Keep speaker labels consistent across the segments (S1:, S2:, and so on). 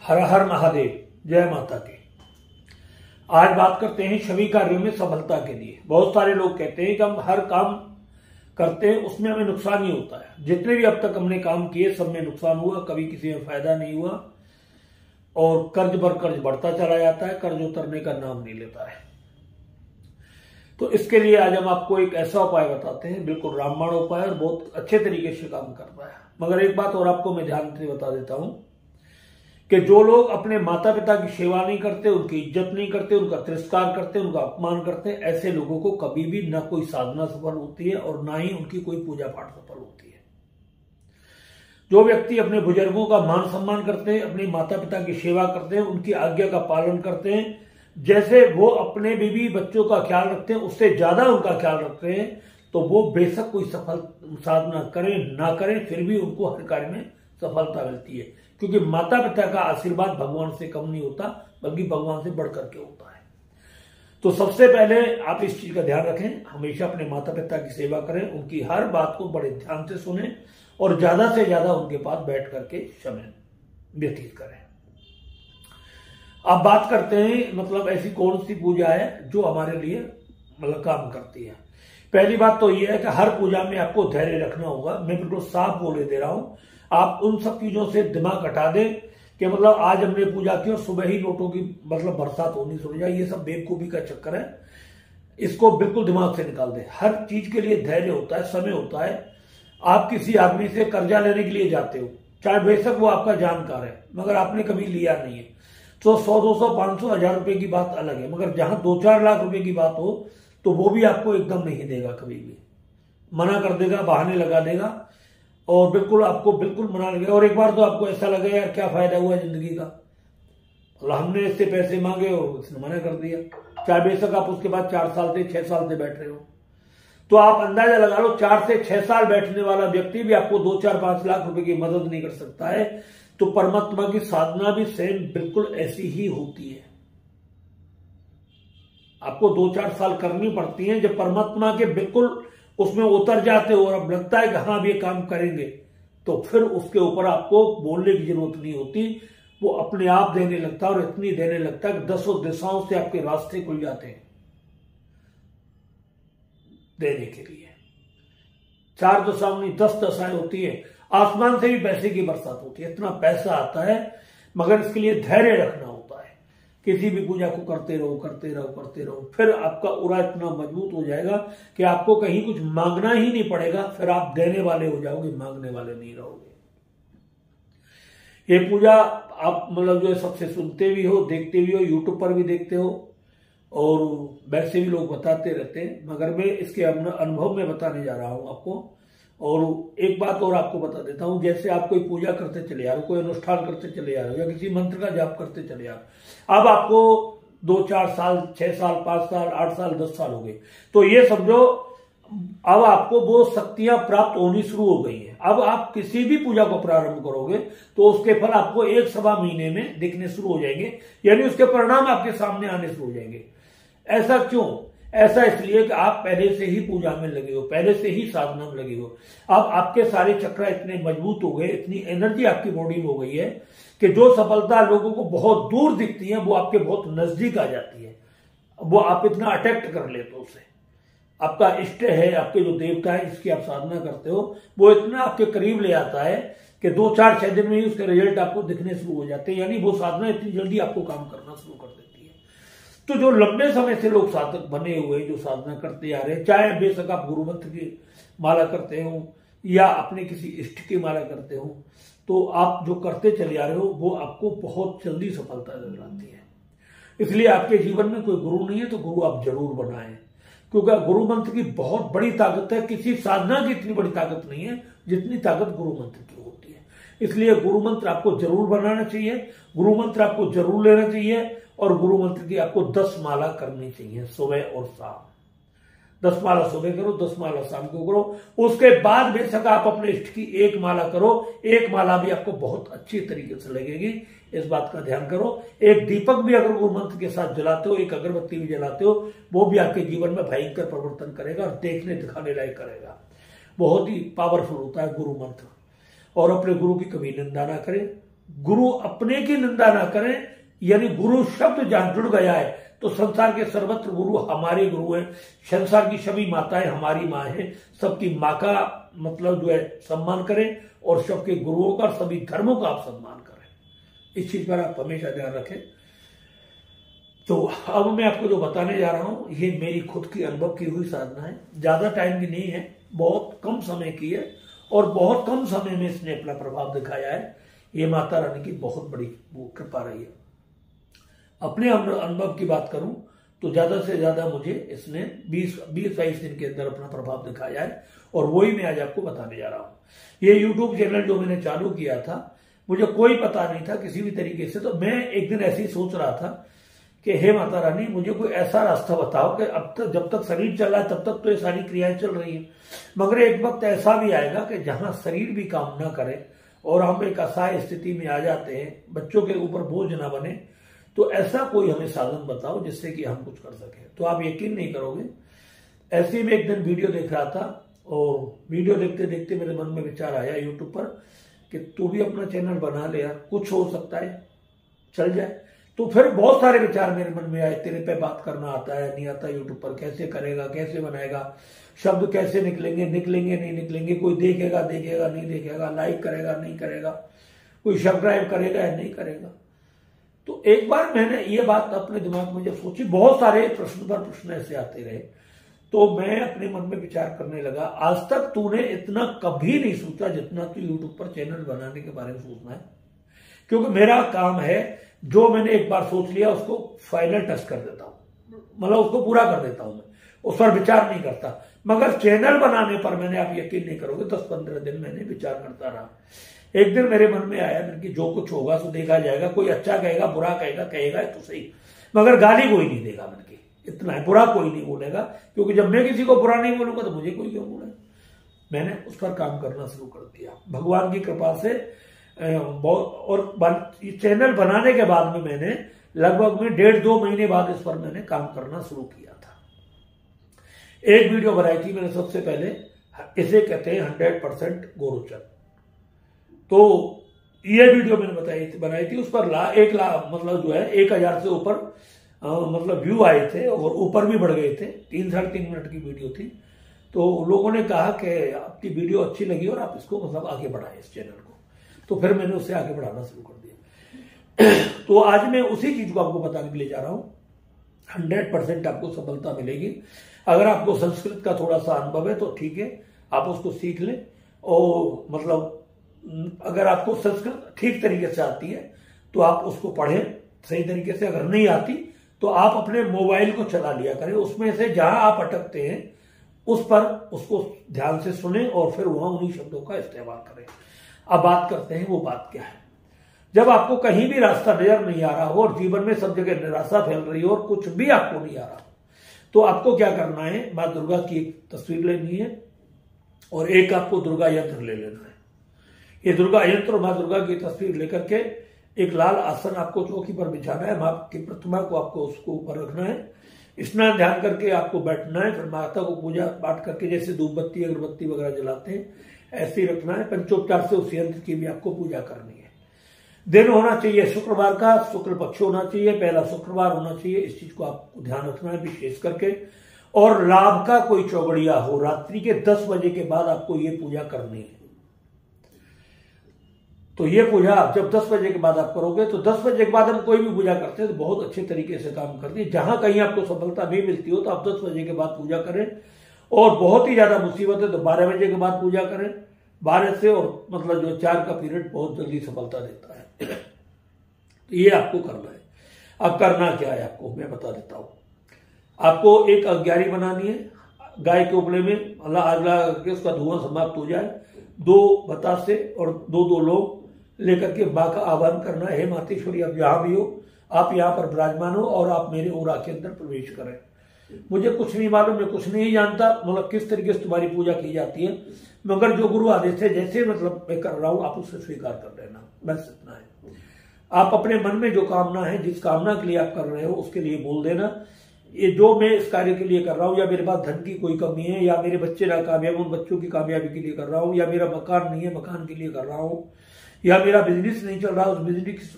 S1: हर हर महादेव, जय माता की। आज बात करते हैं सभी कार्यों में सफलता के लिए। बहुत सारे लोग कहते हैं कि हम हर काम करते हैं उसमें हमें नुकसान ही होता है। जितने भी अब तक हमने काम किए सब में नुकसान हुआ, कभी किसी में फायदा नहीं हुआ और कर्ज बर कर्ज बढ़ता चला जाता है, कर्ज उतरने का नाम नहीं लेता है। तो इसके लिए आज हम आपको एक ऐसा उपाय बताते हैं, बिल्कुल रामबाण उपाय और बहुत अच्छे तरीके से काम करता है। मगर एक बात और आपको मैं ध्यान से बता देता हूं कि जो लोग अपने माता पिता की सेवा नहीं करते, उनकी इज्जत नहीं करते, उनका तिरस्कार करते, उनका अपमान करते, ऐसे लोगों को कभी भी ना कोई साधना सफल होती है और ना ही उनकी कोई पूजा पाठ सफल होती है। जो व्यक्ति अपने बुजुर्गों का मान सम्मान करते हैं, अपने माता पिता की सेवा करते हैं, उनकी आज्ञा का पालन करते हैं, जैसे वो अपने बीवी बच्चों का ख्याल रखते हैं उससे ज्यादा उनका ख्याल रखते हैं, तो वो बेशक कोई सफल साधना करें ना करें फिर भी उनको हर कार्य में सफलता मिलती है। क्योंकि माता पिता का आशीर्वाद भगवान से कम नहीं होता, बल्कि भगवान से बढ़ करके होता है। तो सबसे पहले आप इस चीज का ध्यान रखें, हमेशा अपने माता पिता की सेवा करें, उनकी हर बात को बड़े ध्यान से सुनें और ज्यादा से ज्यादा उनके पास बैठ करके समय व्यतीत करें। अब बात करते हैं मतलब ऐसी कौन सी पूजा है जो हमारे लिए मतलब काम करती है। पहली बात तो यह है कि हर पूजा में आपको धैर्य रखना होगा। मैं बिल्कुल साफ बोले दे रहा हूं, आप उन सब चीजों से दिमाग हटा दें कि मतलब आज हमने पूजा की और सुबह ही नोटों की मतलब बरसात होनी शुरू हो जाए, ये सब बेवकूफी का चक्कर है। इसको बिल्कुल दिमाग से निकाल दें। हर चीज के लिए धैर्य होता है, समय होता है। आप किसी आदमी से कर्जा लेने के लिए जाते हो, चाहे बेशक वो आपका जानकार है, मगर आपने कभी लिया नहीं है, तो 100, 200, 500, 1000 रुपए की बात अलग है। मगर जहां 2-4 लाख रुपए की बात हो तो वो भी आपको एकदम नहीं देगा, कभी भी मना कर देगा, बहाने लगा देगा और बिल्कुल आपको बिल्कुल मना लगेगा। और एक बार तो आपको ऐसा लगेगा यार क्या फायदा हुआ जिंदगी का, हमने इससे पैसे मांगे और उसने मना कर दिया, चाहे बेशक आप उसके बाद 4 साल से 6 साल से बैठ रहे हो। तो आप अंदाजा लगा लो 4 से 6 साल बैठने वाला व्यक्ति भी आपको 2, 4, 5 लाख रुपए की मदद नहीं कर सकता है। तो परमात्मा की साधना भी सेम बिल्कुल ऐसी ही होती है। आपको 2-4 साल करनी पड़ती है। जब परमात्मा के बिल्कुल उसमें उतर जाते हो और अब लगता है कि हाँ अब ये काम करेंगे, तो फिर उसके ऊपर आपको बोलने की जरूरत नहीं होती, वो अपने आप देने लगता है और इतनी देने लगता है कि 10 दिशाओं से आपके रास्ते खुल जाते हैं देने के लिए। 4 दिशाओं नहीं 10 दिशाएं होती है। आसमान से भी पैसे की बरसात होती है, इतना पैसा आता है, मगर इसके लिए धैर्य रखना होता है। किसी भी पूजा को करते रहो करते रहो करते रहो, फिर आपका उरा इतना मजबूत हो जाएगा कि आपको कहीं कुछ मांगना ही नहीं पड़ेगा। फिर आप देने वाले हो जाओगे, मांगने वाले नहीं रहोगे। ये पूजा आप मतलब जो है सबसे सुनते भी हो, देखते भी हो, यूट्यूब पर भी देखते हो और वैसे भी लोग बताते रहते हैं, मगर मैं इसके अनुभव में बताने जा रहा हूं आपको। और एक बात और आपको बता देता हूं, जैसे आप कोई पूजा करते चले आ रहे हो, कोई अनुष्ठान करते चले आ रहे हो या किसी मंत्र का जाप करते चले आ रहे हो, अब आपको 2-4 साल, 6 साल, 5 साल, 8 साल, 10 साल हो गए, तो ये समझो अब आपको वो शक्तियां प्राप्त होनी शुरू हो गई है। अब आप किसी भी पूजा को प्रारंभ करोगे तो उसके फल आपको 1-1.25 महीने में दिखने शुरू हो जाएंगे, यानी उसके परिणाम आपके सामने आने शुरू हो जाएंगे। ऐसा क्यों? ऐसा इसलिए कि आप पहले से ही पूजा में लगे हो, पहले से ही साधना में लगे हो। अब आपके सारे चक्र इतने मजबूत हो गए, इतनी एनर्जी आपकी बॉडी में हो गई है कि जो सफलता लोगों को बहुत दूर दिखती है वो आपके बहुत नजदीक आ जाती है। वो आप इतना अट्रैक्ट कर लेते हो उसे। आपका इष्ट है, आपके जो देवता है जिसकी आप साधना करते हो, वो इतना आपके करीब ले आता है कि 2-4-6 दिन में ही उसके रिजल्ट आपको दिखने शुरू हो जाते हैं। यानी वो साधना इतनी जल्दी आपको काम करना शुरू कर देती है। तो जो लंबे समय से लोग साधक बने हुए जो साधना करते आ रहे हैं, चाहे बेशक आप गुरु मंत्र की माला करते हो या अपने किसी इष्ट की माला करते हो, तो आप जो करते चले आ रहे हो वो आपको बहुत जल्दी सफलता दिलाती है। इसलिए आपके जीवन में कोई गुरु नहीं है तो गुरु आप जरूर बनाएं, क्योंकि गुरु मंत्र की बहुत बड़ी ताकत है। किसी साधना की इतनी बड़ी ताकत नहीं है जितनी ताकत गुरु मंत्र की होती है। इसलिए गुरु मंत्र आपको जरूर बनाना चाहिए, गुरु मंत्र आपको जरूर लेना चाहिए और गुरु मंत्र की आपको 10 माला करनी चाहिए सुबह और शाम। 10 माला सुबह करो, 10 माला शाम को करो। उसके बाद बेशक आप अपने इष्ट की 1 माला करो, 1 माला भी आपको बहुत अच्छी तरीके से लगेगी। इस बात का ध्यान करो। एक दीपक भी अगर गुरु मंत्र के साथ जलाते हो, एक अगरबत्ती भी जलाते हो, वो भी आपके जीवन में भयंकर परिवर्तन करेगा और देखने दिखाने लायक करेगा। बहुत ही पावरफुल होता है गुरु मंत्र। और अपने गुरु की कभी निंदा ना करें, गुरु अपने की निंदा ना करें, यानी गुरु शब्द जहां जुड़ गया है तो संसार के सर्वत्र गुरु हमारे गुरु हैं। संसार की सभी माताएं हमारी माँ हैं। सबकी माँ का मतलब जो है सम्मान करें और सबके गुरुओं का, सभी धर्मों का आप सम्मान करें। इस चीज पर आप हमेशा ध्यान रखें। तो अब मैं आपको जो बताने जा रहा हूं ये मेरी खुद की अनुभव की हुई साधना है। ज्यादा टाइम की नहीं है, बहुत कम समय की है और बहुत कम समय में इसने अपना प्रभाव दिखाया है। ये माता रानी की बहुत बड़ी कृपा रही है। अपने अनुभव की बात करूं तो ज्यादा से ज्यादा मुझे इसने 20-22 दिन के अंदर अपना प्रभाव दिखाया है और वही मैं आज आपको बताने जा रहा हूं। ये यूट्यूब चैनल जो मैंने चालू किया था, मुझे कोई पता नहीं था किसी भी तरीके से। तो मैं एक दिन ऐसे ही सोच रहा था कि हे माता रानी, मुझे कोई ऐसा रास्ता बताओ कि अब तक जब तक शरीर चल रहा है तब तक तो ये सारी क्रियाएं चल रही हैं, मगर एक वक्त ऐसा भी आएगा कि जहां शरीर भी काम ना करे और हम एक असहाय स्थिति में आ जाते हैं, बच्चों के ऊपर बोझ ना बने, तो ऐसा कोई हमें साधन बताओ जिससे कि हम कुछ कर सकें। तो आप यकीन नहीं करोगे, ऐसे ही मैं एक दिन वीडियो देख रहा था और वीडियो देखते देखते मेरे मन में विचार आया यूट्यूब पर कि तू भी अपना चैनल बना ले यार, कुछ हो सकता है, चल जाए। तो फिर बहुत सारे विचार मेरे मन में आए, तेरे पे बात करना आता है नहीं आता, यूट्यूब पर कैसे करेगा, कैसे बनाएगा, शब्द कैसे निकलेंगे नहीं निकलेंगे, कोई देखेगा नहीं देखेगा, लाइक करेगा नहीं करेगा, कोई सब्सक्राइब करेगा या नहीं करेगा। तो एक बार मैंने ये बात अपने दिमाग में जब सोची, बहुत सारे प्रश्न पर प्रश्न ऐसे आते रहे, तो मैं अपने मन में विचार करने लगा, आज तक तूने इतना कभी नहीं सोचा जितना तू यूट्यूब पर चैनल बनाने के बारे में सोचना है। क्योंकि मेरा काम है, जो मैंने एक बार सोच लिया उसको फाइनल टच कर देता हूं, मतलब उसको पूरा कर देता हूं, मैं उस पर विचार नहीं करता। मगर चैनल बनाने पर मैंने, आप यकीन नहीं करोगे, 10-15 दिन मैंने विचार करता रहा। एक दिन मेरे मन में आया कि जो कुछ होगा सो देखा जाएगा, कोई अच्छा कहेगा बुरा कहेगा तो सही, मगर गाली कोई नहीं देगा। मन की इतना है, बुरा कोई नहीं बोलेगा, क्योंकि जब मैं किसी को बुरा नहीं बोलूंगा तो मुझे कोई क्यों बोलेगा। मैंने उस पर काम करना शुरू कर दिया भगवान की कृपा से बहुत। और चैनल बनाने के बाद में मैंने लगभग में 1.5-2 महीने बाद इस पर मैंने काम करना शुरू किया था। एक वीडियो बनाई थी मैंने सबसे पहले, इसे कहते हैं 100% गोरोचन। तो ये वीडियो मैंने बनाई थी, उस पर 1 लाख मतलब जो है 1000 से ऊपर मतलब व्यू आए थे और ऊपर भी बढ़ गए थे। 3-3.5 मिनट की वीडियो थी। तो लोगों ने कहा कि आपकी वीडियो अच्छी लगी और आप इसको मतलब आगे बढ़ाएं इस चैनल को। तो फिर मैंने उससे आगे बढ़ाना शुरू कर दिया। तो आज मैं उसी चीज को आपको बताने के लिए जा रहा हूं। 100% आपको सफलता मिलेगी। अगर आपको संस्कृत का थोड़ा सा अनुभव है तो ठीक है, आप उसको सीख लें। और मतलब अगर आपको संस्कृत ठीक तरीके से आती है तो आप उसको पढ़ें सही तरीके से। अगर नहीं आती तो आप अपने मोबाइल को चला लिया करें, उसमें से जहां आप अटकते हैं उस पर उसको ध्यान से सुने और फिर वहां उन्हीं शब्दों का इस्तेमाल करें। अब बात करते हैं, वो बात क्या है। जब आपको कहीं भी रास्ता नजर नहीं आ रहा हो और जीवन में सब जगह निराशा फैल रही हो और कुछ भी आपको नहीं आ रहा, तो आपको क्या करना है, माँ दुर्गा की एक तस्वीर लेनी है और एक आपको दुर्गा यंत्र ले लेना है। ये दुर्गा यंत्र और माँ दुर्गा की तस्वीर लेकर के एक लाल आसन आपको चौकी पर बिछाना है। माँ की प्रतिमा को आपको उसको ऊपर रखना है। स्नान ध्यान करके आपको बैठना है। फिर माता को पूजा पाठ करके जैसे धूप बत्ती अगरबत्ती वगैरह जलाते हैं ऐसे ही रखना है। पंचोपचार से उस यंत्र की भी आपको पूजा करनी है। दिन होना चाहिए शुक्रवार का, शुक्ल पक्ष होना चाहिए, पहला शुक्रवार होना चाहिए। इस चीज को आपको ध्यान रखना है विशेष करके। और लाभ का कोई चौगड़िया हो, रात्रि के 10 बजे के बाद आपको ये पूजा करनी है। तो ये पूजा जब 10 बजे के बाद आप करोगे, तो 10 बजे के बाद हम कोई भी पूजा करते हैं तो बहुत अच्छे तरीके से काम करती है। जहां कहीं आपको सफलता नहीं मिलती हो तो आप 10 बजे के बाद पूजा करें। और बहुत ही ज्यादा मुसीबत है तो 12 बजे के बाद पूजा करें। 12 से और मतलब जो 4 का पीरियड बहुत जल्दी सफलता देता है। तो ये आपको करना है। अब करना क्या है आपको मैं बता देता हूं। आपको एक अज्ञारी बनानी है, गाय के उपले में अल्लाह आग लगा करके उसका धुआं समाप्त हो जाए। 2 बतासे और 2 लोग लेकर के मां का आह्वान करना है, हे मातेश्वरी आप जहां भी हो, आप यहाँ पर विराजमान हो और आप मेरे ओरा के अंदर प्रवेश करें। मुझे कुछ नहीं मालूम, मैं कुछ नहीं जानता मतलब किस तरीके से तुम्हारी पूजा की जाती है, मगर जो गुरु आदेश है जैसे मतलब मैं कर रहा हूं आप उसे स्वीकार कर लेना, बस इतना है। आप अपने मन में जो कामना है, जिस कामना के लिए आप कर रहे हो उसके लिए बोल देना, ये जो मैं इस कार्य के लिए कर रहा हूं, या मेरे पास धन की कोई कमी है, या मेरे बच्चे नाकामयाब उन बच्चों की कामयाबी के लिए कर रहा हूं, या मेरा मकान नहीं है मकान के लिए कर रहा हूं, या मेरा बिजनेस नहीं चल रहा, उस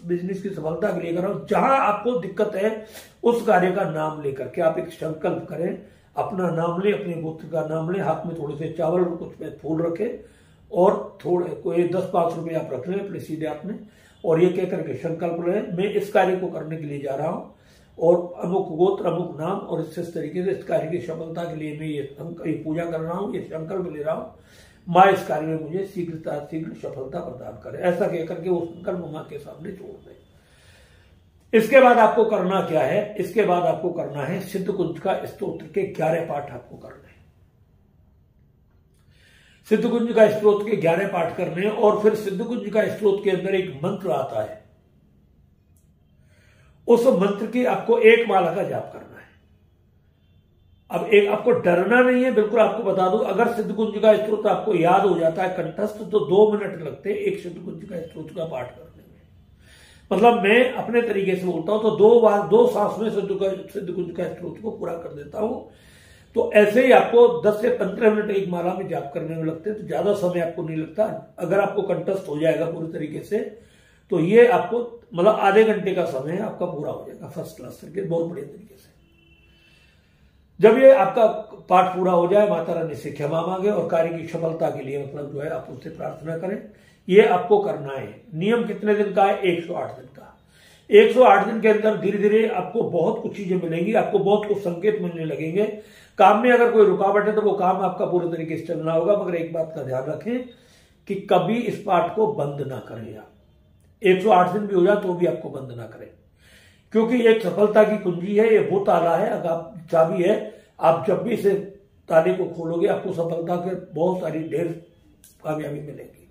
S1: बिजनेस की सफलता के लिए कर रहा हूं, जहां आपको दिक्कत है उस कार्य का नाम लेकर के आप एक संकल्प करें, अपना नाम ले, अपने गोत्र का नाम ले, हाथ में थोड़े से चावल और कुछ फूल रखे और थोड़े कोई 10-5 रुपए आप रख लें अपने सीधे हाथ में, और ये कह करके संकल्प लें मैं इस कार्य को करने के लिए जा रहा हूं और अमुक गोत्र अमुक नाम, और इस तरीके से इस कार्य की सफलता के लिए मैं ये पूजा कर रहा हूं, ये संकल्प ले रहा हूं, माँ इस कार्य में मुझे शीघ्र सफलता प्रदान करे। ऐसा कहकर के वो संकल्प माँ के सामने छोड़ दें। इसके बाद आपको करना क्या है, इसके बाद आपको करना है सिद्धकुंज का स्तोत्र के 11 पाठ आपको करने हैं। सिद्धकुंज का स्तोत्र के 11 पाठ करने हैं, और फिर सिद्धकुंज का स्तोत्र के अंदर एक मंत्र आता है, उस मंत्र की आपको 1 माला का जाप करना है। अब एक आपको डरना नहीं है, बिल्कुल आपको बता दूं, अगर सिद्धकुंज का स्तोत्र आपको याद हो जाता है कंठस्थ तो 2 मिनट लगते हैं एक सिद्धकुंज का स्तोत्र का पाठ करने में। मतलब मैं अपने तरीके से बोलता हूं तो 2 सांस में सिद्धकुंज का स्तोत्र को पूरा कर देता हूं। तो ऐसे ही आपको 10 से 15 मिनट एक माला में जाप करने में लगते हैं, तो ज्यादा समय आपको नहीं लगता। अगर आपको कंठस्थ हो जाएगा पूरी तरीके से तो ये आपको मतलब आधे घंटे का समय आपका पूरा हो जाएगा फर्स्ट क्लास करके, बहुत बढ़िया तरीके से। जब ये आपका पाठ पूरा हो जाए, माता रानी से क्षमा मांगे और कार्य की सफलता के लिए मतलब जो है आप उससे प्रार्थना करें। ये आपको करना है। नियम कितने दिन का है? 108 दिन का। 108 दिन के अंदर धीरे धीरे आपको बहुत कुछ चीजें मिलेंगी, आपको बहुत कुछ संकेत मिलने लगेंगे। काम में अगर कोई रुकावट है तो वो काम आपका पूरे तरीके से चलना होगा, मगर एक बात का ध्यान रखें कि कभी इस पाठ को बंद ना करें आप। 108 दिन भी हो जाए तो भी आपको बंद ना करें, क्योंकि एक सफलता की कुंजी है, ये वो ताला है, अगर आप चाबी है, आप जब भी इसे ताले को खोलोगे आपको सफलता के बहुत सारी ढेर कामयाबी मिलेगी।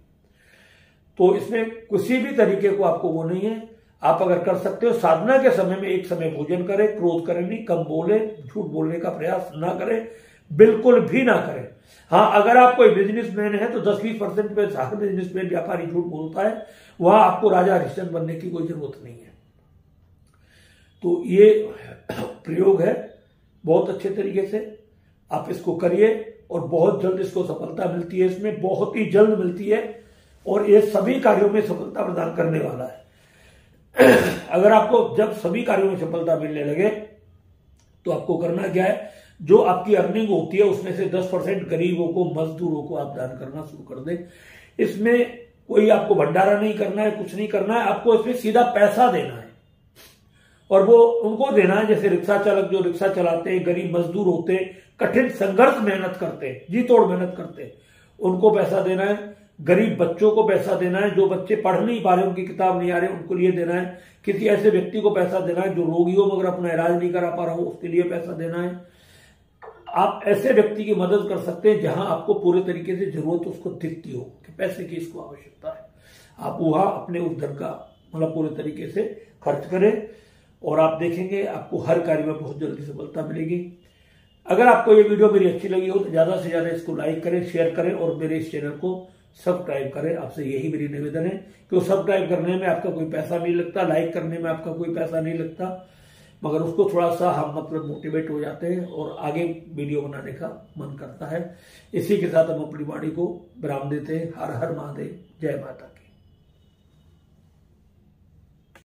S1: तो इसमें किसी भी तरीके को आपको वो नहीं है, आप अगर कर सकते हो साधना के समय में एक समय भोजन करें, क्रोध करें नहीं, कम बोले, झूठ बोलने का प्रयास ना करें, बिल्कुल भी ना करें। हाँ, अगर आप कोई बिजनेसमैन है तो 10-20% पे हर बिजनेसमैन व्यापारी झूठ बोलता है, वहां आपको राजा हरिश्चंद्र बनने की कोई जरूरत नहीं है। तो ये प्रयोग है, बहुत अच्छे तरीके से आप इसको करिए और बहुत जल्द इसको सफलता मिलती है, इसमें बहुत ही जल्द मिलती है और ये सभी कार्यों में सफलता प्रदान करने वाला है। अगर आपको जब सभी कार्यों में सफलता मिलने लगे तो आपको करना क्या है, जो आपकी अर्निंग होती है उसमें से 10% गरीबों को, मजदूरों को आप दान करना शुरू कर दें। इसमें कोई आपको भंडारा नहीं करना है, कुछ नहीं करना है, आपको इसमें सीधा पैसा देना है और वो उनको देना है जैसे रिक्शा चालक जो रिक्शा चलाते हैं, गरीब मजदूर होते हैं, कठिन संघर्ष मेहनत करते हैं, जी तोड़ मेहनत करते हैं, उनको पैसा देना है। गरीब बच्चों को पैसा देना है, जो बच्चे पढ़ नहीं पा रहे, उनकी किताब नहीं आ रही, उनको लिए देना है। किसी ऐसे व्यक्ति को पैसा देना है जो रोगी हो मगर अपना इलाज नहीं करा पा रहा हो, उसके लिए पैसा देना है। आप ऐसे व्यक्ति की मदद कर सकते हैं जहां आपको पूरे तरीके से जरूरत उसको दिखती हो कि पैसे की इसको आवश्यकता है, आप वहां अपने उस धन का मतलब पूरे तरीके से खर्च करें और आप देखेंगे आपको हर कार्य में बहुत जल्दी सफलता मिलेगी। अगर आपको ये वीडियो मेरी अच्छी लगी हो तो ज्यादा से ज्यादा इसको लाइक करें, शेयर करें और मेरे इस चैनल को सब्सक्राइब करें। आपसे यही मेरी निवेदन है कि सब्सक्राइब करने में आपका कोई पैसा नहीं लगता, लाइक करने में आपका कोई पैसा नहीं लगता, मगर उसको थोड़ा सा हम मतलब मोटिवेट हो जाते हैं और आगे वीडियो बनाने का मन करता है। इसी के साथ हम अपनी वाणी को विराम देते हैं। हर हर महादेव, जय माता की।